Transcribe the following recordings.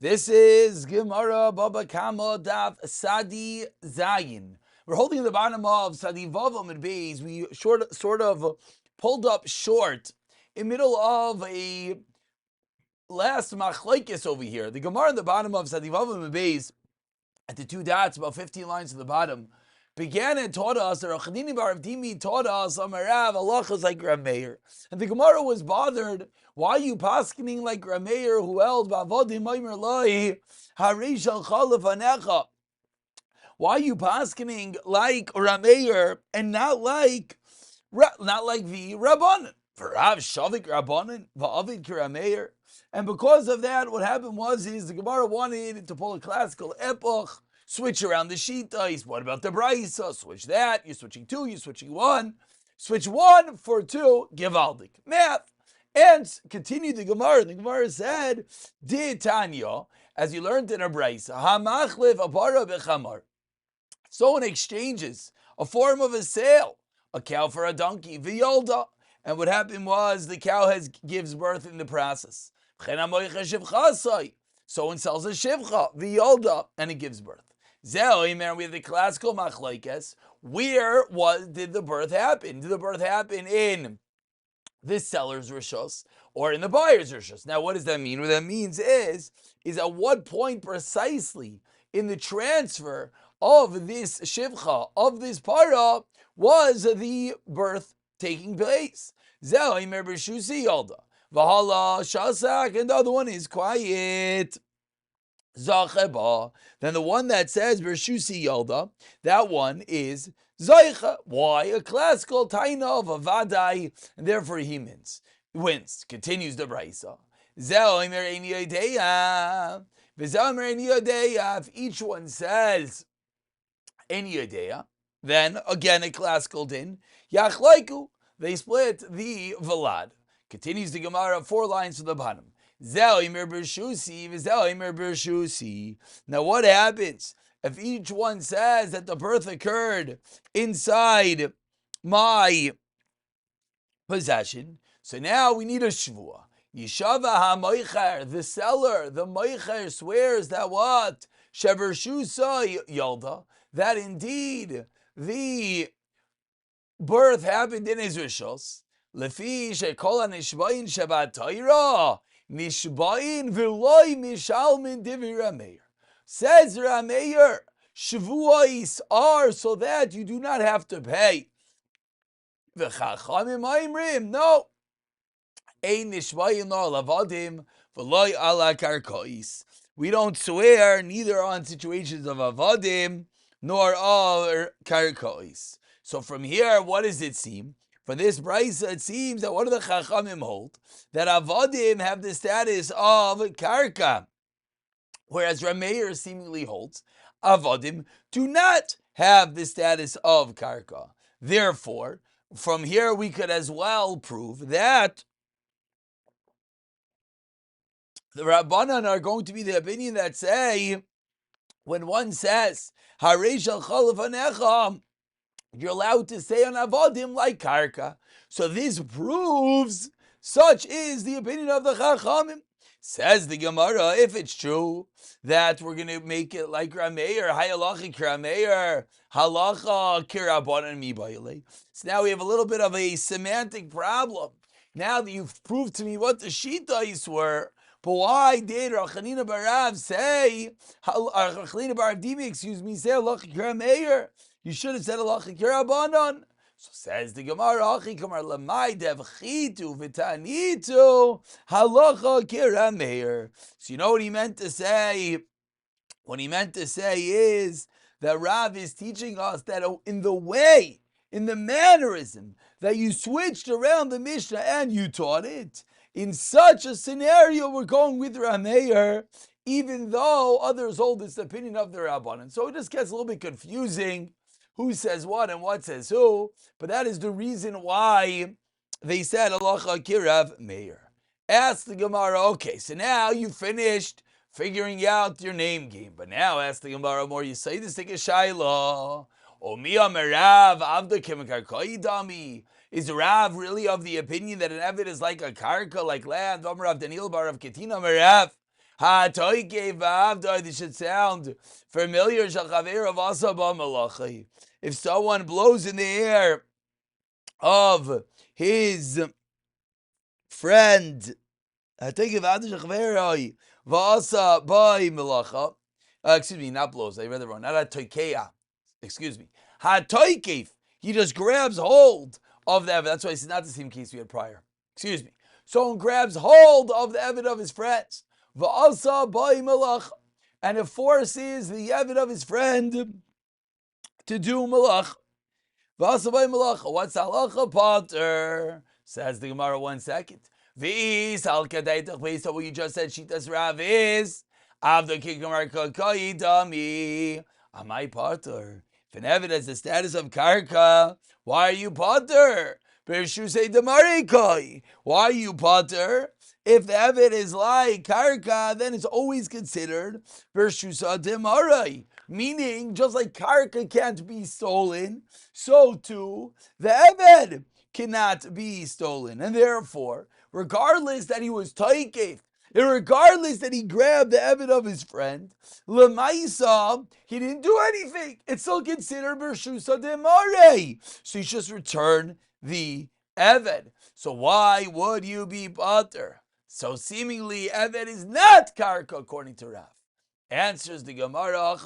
This is Gemara Baba Kama Daf Sadi Zayin. We're holding the bottom of Sadi Vavam and Beis. We sort of pulled up short in middle of a last machlekes over here. The Gemara in the bottom of Sadi Vavam and Beis, at the two dots, about 15 lines to the bottom, began and taught us, or Chadini Bar Avdimi taught us, Amarav, Allah is like Rav Meir. And the Gemara was bothered, why are you paskening like Rav Meir, who held, Bavodim Maimer Loi, Harish al Chalaf Anecha? Why are you paskening like Rav Meir, and not like the Rabbanan? For Rav Shavik Rabbanan, Va'avid Rav Meir. And because of that, what happened was the Gemara wanted to pull a classical epoch, switch around the Shita. What about the Braisa? Switch that. You're switching two, you're switching one. Switch one for two, Givaldik. Math. And continue the Gemara. The Gemara said, Di Tanya, as you learned in a Braisa, Hamachlev Abara Bechamar. Someone exchanges a form of a sale, a cow for a donkey, V'yolda. And what happened was the cow gives birth in the process. Someone sells a shivcha, V'yolda, and it gives birth. We have the classical machlokes. Where did the birth happen? Did the birth happen in the seller's rishos or in the buyer's rishos? Now, what does that mean? What that means is at what point precisely in the transfer of this shivcha, of this para, was the birth taking place? Vahala shasak, and the other one is quiet. Zacheba. Then the one that says Bershusi Yalda, that one is Zaycha. Why? A classical taina of a vadai, and therefore he wins. Continues the Braisa. If each one says any idea, then again a classical din. Yachlaiku, they split the Valad. Continues the Gemara 4 lines to the bottom. Now what happens if each one says that the birth occurred inside my possession? So now we need a shvua. Yishava ha-moicher, the seller, the moicher swears that what? Shebershusa yalda, that indeed the birth happened in his rishos. Lefi shekol ha-nishbayin shebat Torah. Nishbain v'loy mishalmin divi Rameir. Says Rameir, Shavuos are so that you do not have to pay. V'chachamim aimrim, no. Ein nishbain lo lavadim v'loy ala karkois. We don't swear neither on situations of avadim nor of karkois. So from here, what does it seem? For this Braisa, it seems that what do the Chachamim hold? That Avadim have the status of Karka. Whereas Rameir seemingly holds Avadim do not have the status of Karka. Therefore, from here we could as well prove that the Rabbanan are going to be the opinion that say, when one says, Hareish al Chalaf Anecha, you're allowed to say on Avodim like Karka. So this proves such is the opinion of the Chachamim. Says the Gemara, if it's true that we're going to make it like Rameir, Hayalachi Rameir, Halacha Kirabanan Mibayale. So now we have a little bit of a semantic problem. Now that you've proved to me what the Shitais were, but why did Rachanina Barav say, Rachanina Barav Dimi, say Halacha Rameir? You should have said halacha kirabanan. So says the Gemara, Achi kamar lamai devchitu v'tanitu halacha kirameir. So you know what he meant to say? What he meant to say is that Rav is teaching us that in the mannerism that you switched around the Mishnah and you taught it, in such a scenario we're going with Rameir, even though others hold this opinion of the Rabbanan. So it just gets a little bit confusing. Who says what and what says who? But that is the reason why they said Halacha Kirav Meir. Ask the Gemara, okay, so now you finished figuring out your name game. But now ask the Gemara more, you say this thing is Shaila. Omiya Merav Avda Kemikarkoi Dami. Is Rav really of the opinion that an Evid is like a karka, like land? Omrav Daniel Bar of Ketina Merav. Ha toike v'avdai. This should sound familiar. Shachaver of asaba malachi. If someone blows in the air of his friend, excuse me, not blows. I read it wrong. Not a toikeya. Excuse me. Ha-toikeif. He just grabs hold of the Eved. That's why it's not the same case we had prior. Excuse me. Someone grabs hold of the Eved of his friends. Va'asa bai malacha. And it forces the Eved of his friend to do malach. Va'asa bai malacha. What's halacha pater? Says the Gemara 1 second. Based on what you just said, Shitas Rav is Avda Kikamar Kakai Dami. Amai Potter. If an Eved has the status of Karka, why are you Potter? Bershu say Damarikai. Why are you Potter? If the Eved is like Karka, then it's always considered Bershu sa Demarai. Meaning, just like Karka can't be stolen, so too the Eved cannot be stolen. And therefore, regardless that he was taikef, and regardless that he grabbed the Eved of his friend, Lemaisa, he didn't do anything. It's still considered Bershusa Demare. So you just return the Eved. So why would you be Pater? So seemingly Eved is not Karka according to Rav. Answers the Gemara,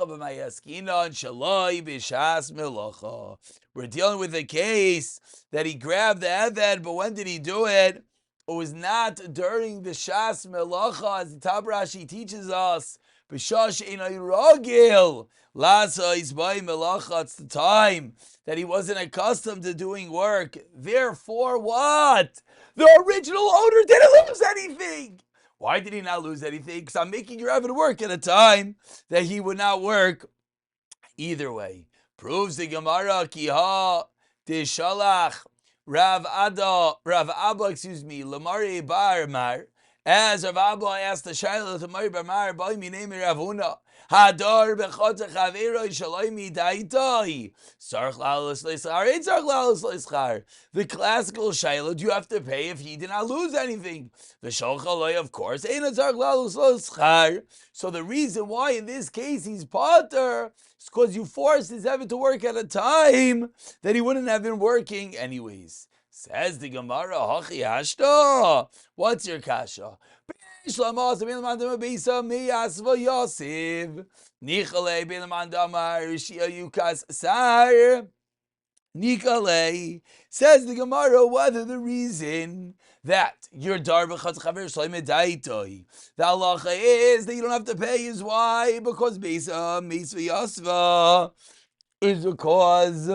we're dealing with a case that he grabbed the Eved, but when did he do it? It was not during the Shas Melacha, as the Tabrashi teaches us. B'shash einay ragil la'asais by Melacha. It's the time that he wasn't accustomed to doing work. Therefore, what? The original owner didn't lose anything. Why did he not lose anything? Because I'm making your Eved work at a time that he would not work. Either way, proves the Gemara kiha tishalach Rav Abba, Lamari Bar Mar. As Rav Abba asked the Shaila to Lamari Bar Mar, by me name Ravuna. Hadar bechot chavero shaloimi daitai. Sarch lalos leischar. Ain't sarch lalos leischar. The classical Shaila, do you have to pay if he did not lose anything? The shalchaloi, of course, ain't a sarch lalos leischar. So the reason why in this case he's potter is because you forced his Eved to work at a time that he wouldn't have been working anyways. Says the Gemara, Hachi Hashta. What's your kasha? Says the Gemara, whether the reason that your dar b'chatz chaver shleimei daitoi, the halacha is that you don't have to pay is why? Because Beisa Meisva Yasva is because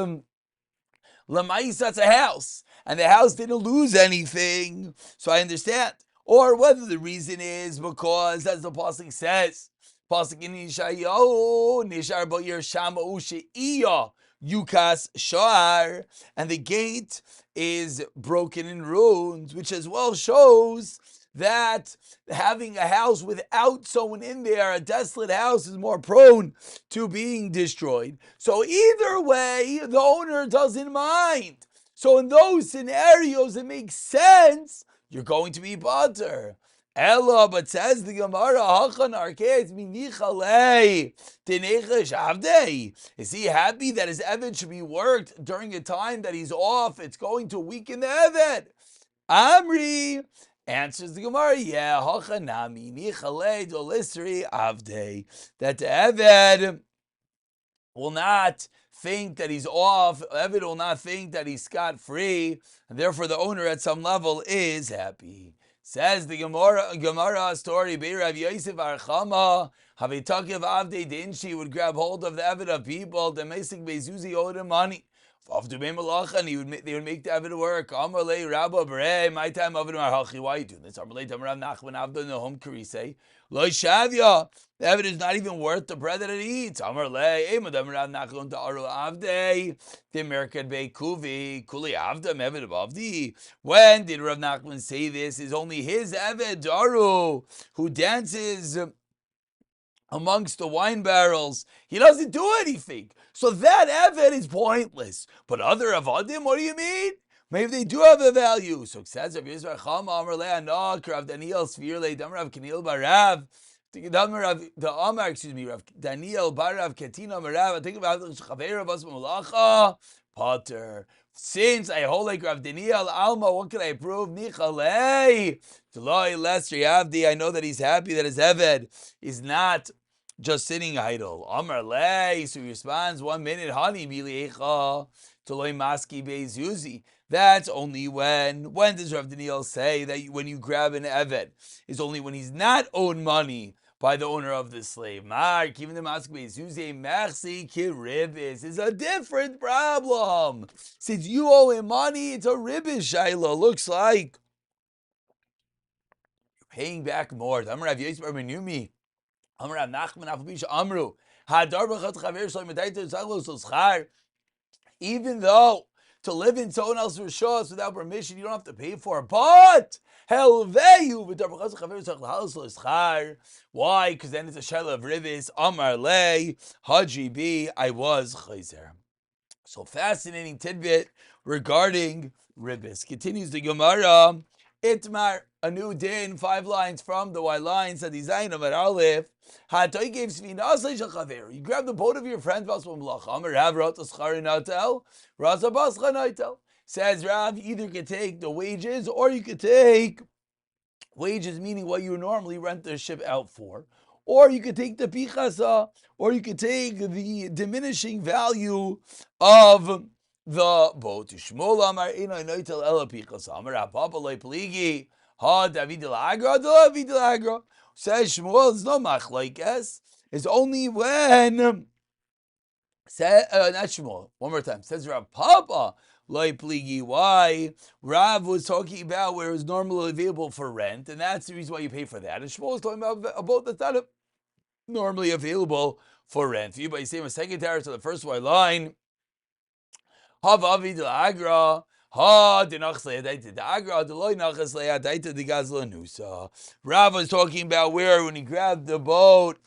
Lamaisa, it's a house, and the house didn't lose anything, so I understand. Or whether the reason is because, as the pasuk says, pasuk in Yeshayahu, Nishar Ba'ir Shama Ushe'iya Yukas Shar, and the gate is broken in ruins, which as well shows that having a house without someone in there, a desolate house, is more prone to being destroyed. So either way, the owner doesn't mind. So in those scenarios, it makes sense you're going to be butter. Ella, but says the Gemara, Hachan Arkez Minichalei Tenechesh Avdei. Is he happy that his Eved should be worked during a time that he's off? It's going to weaken the Eved. Amri answers the Gemara, yeah, Hachanami Nichalei Dolisri Avdei. That the Eved will not think that he's off. Eved will not think that he's scot-free, and therefore the owner at some level is happy. Says the Gemara story, Beirav Yosef Archama, Havitakiv Avdei Dinshi would grab hold of the Eved of people, the Mesik Bezuzi owed him money. And they would make the Eved work. Amarle Rabba Bre, my time Aved Marhachi. Why are you doing this? Amarle Tamarav Nachman Avda Nahum Karise. Lo Shavya. The Eved is not even worth the bread that it eats. Amarle Emadam Rav Nachman to Aru Avde. Demerkad Be Kuvi Kuli Avda Eved Avdi. When did Rav Nachman say this? Is only his Eved Daru who dances amongst the wine barrels. He doesn't do anything. So that Eved is pointless. But other Avadim, what do you mean? Maybe they do have a value. So it says, Rav Yisrael Chama Amar Le'anok, Rav Daniel Sfir Le'dam Rav Kanil Barav, The Amar, excuse me, Rav Daniel Bar Rav Ketina Marav. I think about the Chaver Bas Malacha Potter. Since I hold like Rav Daniel Alma, what can I prove? Nichalei Deloy Lester Yavdi. I know that he's happy that his Eved is not just sitting idle. Amar Lei. So he responds, 1 minute, honey, Miliecha Deloy Maski Beis Yuzi. That's only when does Rav Daniel say that when you grab an Eved, is only when he's not owed money by the owner of the slave. Mark, even the Maskbez, Yuze Merci Kiribis is a different problem. Since you owe him money, it's a ribbish Shaila. Looks like you're paying back more. Amar Rav Yosef Bar Menumi. Amar Rav Nachman Afabisha Amru. Hadar B'chat Chaver Shalom Medayta Tzachlos Schar. Even though to live in someone else's rishos without permission, you don't have to pay for it. But why? Because then it's a shayla of ribis. Amar lei haji bi. I was chayzer. So fascinating tidbit regarding ribis. Continues the Gemara. Itmar, a new din, 5 lines from the Y line, said Zayin Amar Aleph. You grab the boat of your friend, says Rav, either could take the wages or you could take wages, meaning what you normally rent the ship out for, or you could take the pichasa, or you could take the diminishing value of the boat. Shmuel Amar Ina Noitel Ela Pichasa Amar Papa Loi Pligi Ha David Lagra David Lagra. Says Shmuel, it's no machlokes. It's only when not Shmuel. One more time. Says Rav Papa Loi Pligi. Why? Rav was talking about where it was normally available for rent, and that's the reason why you pay for that. And Shmuel is talking about a boat that's not normally available for rent. For you, by saying a secretary to the first white line. Havavi de Agra. Ha denachsle the Agra the loy nachsle adaita the gazlanusa. Rav was talking about where when he grabbed the boat,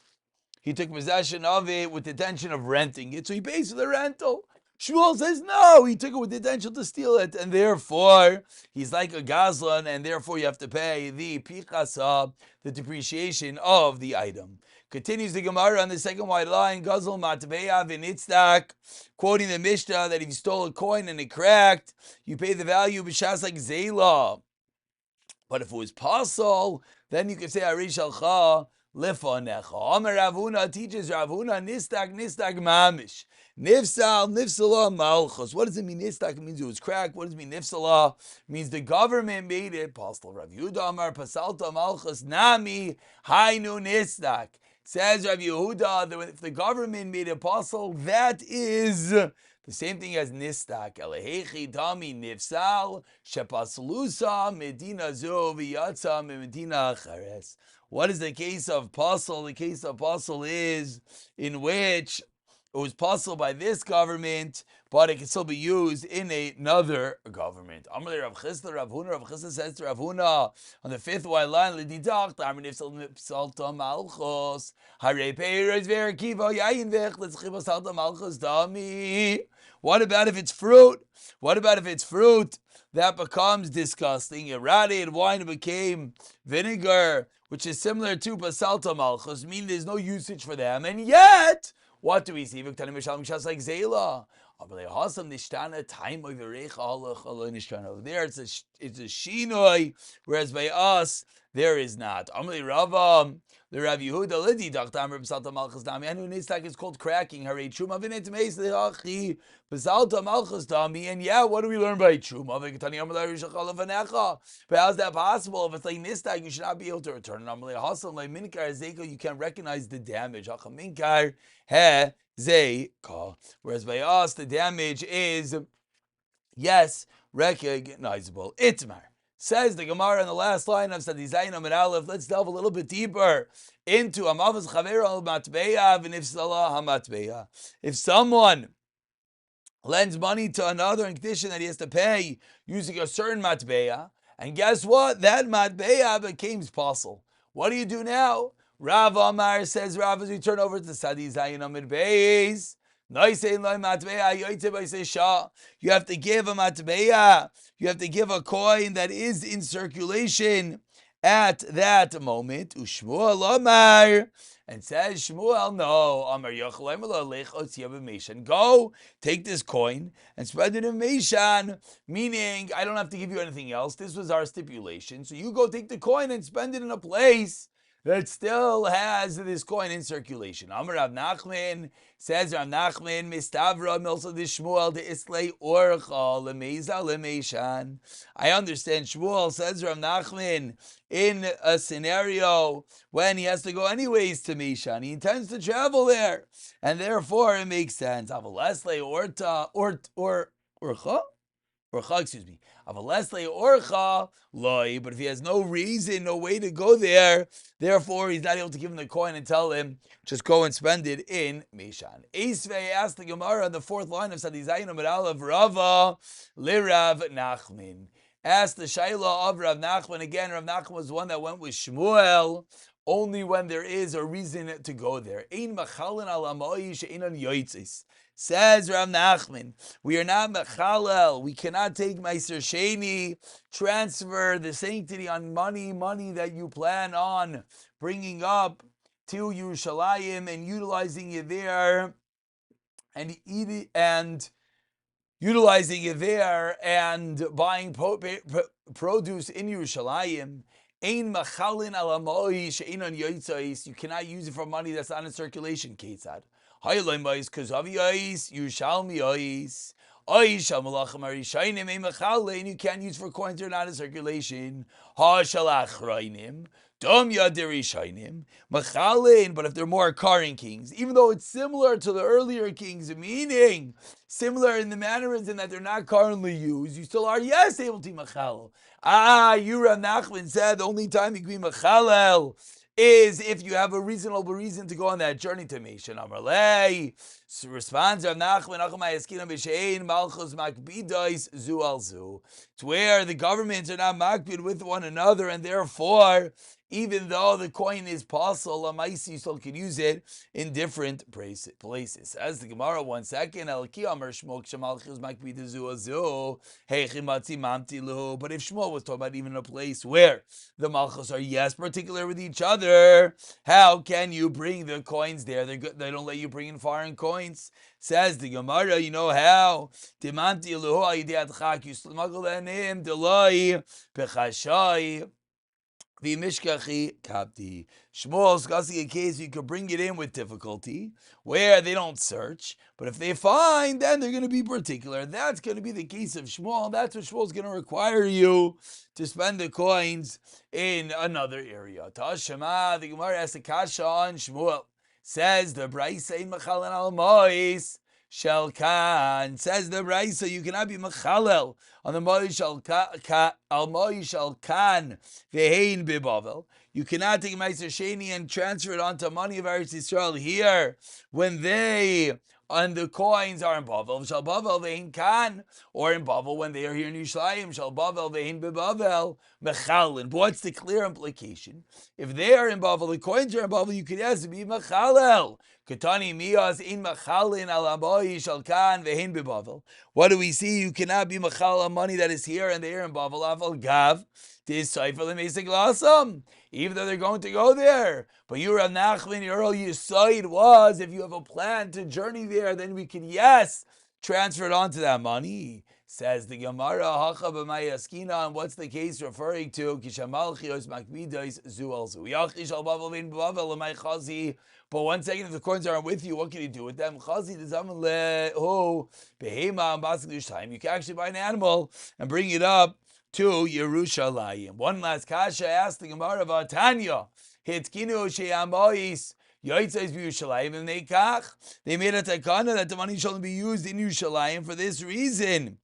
he took possession of it with the intention of renting it, so he pays for the rental. Shmuel says no, he took it with the intention to steal it, and therefore he's like a gazlan, and therefore you have to pay the pichasa, the depreciation of the item. Continues the Gemara on the second white line, Gazal Matbeya v'nitzdak, quoting the Mishnah that if you stole a coin and it cracked, you pay the value b'shas like zela. But if it was pasal, then you could say Arish Alcha Lifanecha. Amar Ravuna teaches Ravuna Nistak Mamish. Nifsala Malchus. What does it mean? Nistak means it was cracked. What does it mean? Nifsala means the government made it. Pasal Rav Yehuda Amar Pasalta Malchus Nami Hainu Nistak. Says Rav Yehuda that if the government made a pasal, that is the same thing as nistak. Elehechi dami nifsal shepaslusa medina zo v'yatza medina achares. What is the case of pasal? The case of pasal is in which it was pasal by this government, but it can still be used in another government. Amalei Rav Chisda Rav Huna. Rav Chisda says to Rav Huna on the 5th white line, L'didach Tamar Nifsalta Malchus Harei Peiros V'Erkiva Yayin Vech L'Tzchiva Salta Malchus Dami. What about if it's fruit? What about if it's fruit that becomes disgusting? Irradiated wine became vinegar, which is similar to Pasalta Malchus, meaning there's no usage for them, and yet what do we see? Like Zela. Over there it's a shinoi, whereas by us there is not. The Rav Yehuda Lidi Dachtam B'Salta Malchus Dami. And Nistak is called cracking. Harei Truma v'net meis le'achi B'Salta Malchus Dami. And yeah, what do we learn by Truma? But how's that possible? If it's like Nistak, you should not be able to return it. You can't recognize the damage. Whereas by us, the damage is, yes, recognizable. Itmar. Says the Gemara in the last line of Sadi Zayin Amid Aleph. Let's delve a little bit deeper into Amavas Chaver al Matbeya v'Nifsala HaMatbeya. If someone lends money to another in condition that he has to pay using a certain Matbeya, and guess what? That Matbeya became pasal. What do you do now? Rav Amar says, Rav, as we turn over to Sadi Zayin Amid Beis, you have to give a matbeya. You have to give a coin that is in circulation at that moment, Ushmuel Omar, and says Shmuel, no, Amar Yochalim Lech Otzia b'Meishan. Go, take this coin and spread it in Meishan, meaning I don't have to give you anything else. This was our stipulation. So you go take the coin and spend it in a place that still has this coin in circulation. Amar Rav Nachman, says Rav Nachman, Mistavra Milsa de Shmuel de Islay Orcha Lemeza Lemeishan. I understand Shmuel, says Rav Nachman, in a scenario when he has to go anyways to Meishan. He intends to travel there, and therefore it makes sense. Avalesle Orcha Orcha, excuse me. Avalesle Orcha loy, but if he has no reason, no way to go there, therefore he's not able to give him the coin and tell him, just go and spend it in Meishan. Eisvei asked the Gemara on the fourth line of Sadi Zayin Amar Aleph Rava Lirav Nachman. Asked the Shaila of Rav Nachman. Again, Rav Nachman was the one that went with Shmuel only when there is a reason to go there. Ein machalin al amoyi she'inon yoitzis. Says Rav Nachman, we are not mechalel. We cannot take Meiser Sheni, transfer the sanctity on money that you plan on bringing up to Yerushalayim and utilizing it there, and utilizing it there and buying produce in Yerushalayim. Ein machalin al amoyi she'inon yoitzis. You cannot use it for money that's not in circulation. Ketzad. Because Yerushalmi and you can't use for coins that are not in circulation. But if they're more current kings, even though it's similar to the earlier kings, meaning similar in the mannerism that they're not currently used, you still are, yes, able to machal. Rav Nachman said the only time you can be machalel is if you have a reasonable reason to go on that journey to Meishan. Amarlei responds Rav Nachman, Malchus Makbidois Zu al Zu. It's where the governments are not makbid with one another, and therefore, even though the coin is possible, a maisi you still can use it in different places. As the Gemara, 1 second, but if Shmuel was talking about even a place where the Malchus are, yes, particular with each other, how can you bring the coins there? They don't let you bring in foreign coins. Says the Gemara, you know how? You smuggle that name, Deloi, Pechashai, V'mishkachi kapti. Shmuel's discussing a case you could bring it in with difficulty, where they don't search, but if they find, then they're going to be particular. That's going to be the case of Shmuel. That's what Shmuel's going to require you to spend the coins in another area. Tashema, the Gemara asks a kasha on Shmuel. Says the Braisa in Machalan al Mois. Shalkan, says the Braisa, you cannot be machalel on the Mo'i Shalkan ve'hein bibavel. You cannot take Meiser Sheni and transfer it onto money of Eretz Yisrael here when they and the coins are in Bavel. Shal Bavel ve'hein kan, or in Bavel when they are here in Yerushalayim. Shal Bavel ve'hein bibavel mechalin. What's the clear implication? If they are in Bavel, the coins are in Bavel, you could yes be machalel. Ketani miyas in machalin al aboyi shalkan vehin bebavel. What do we see? You cannot be machal on money that is here and there in Bavel. Aval gav this cipher lemesik lasam. Even though they're going to go there, but you Rav Nachman, your whole side was if you have a plan to journey there, then we can transfer it onto that money. Says the Gemara, Hacha b'mayaskina, and what's the case referring to? Kishamalchios makbidos zu al zu. Yachish al bavel vein bavel l'may chazi. But 1 second, if the coins aren't with you, what can you do with them? Chazi d'zaman leho behema and basik time. You can actually buy an animal and bring it up to Yerushalayim. One last kasha asked the Gemara about Tanya. Hitkinu she'amois. Yoitzais b'Yerushalayim and they made a takana that the money shouldn't be used in Yerushalayim for this reason.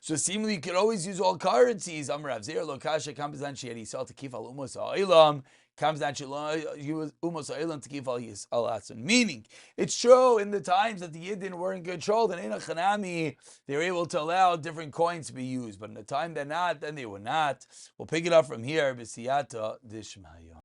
So seemingly you could always use all currencies. Amrav Zer lo kasha kamzan she'eri sal to kif al umos ha'ilam kamzan she'lo umos ha'ilam to kif al yis al atzon. Meaning, it's true in the times that the Yidden were in control, then in a Chanami, they were able to allow different coins to be used. But in the time they're not, then they were not. We'll pick it up from here. B'siyata dishmaya.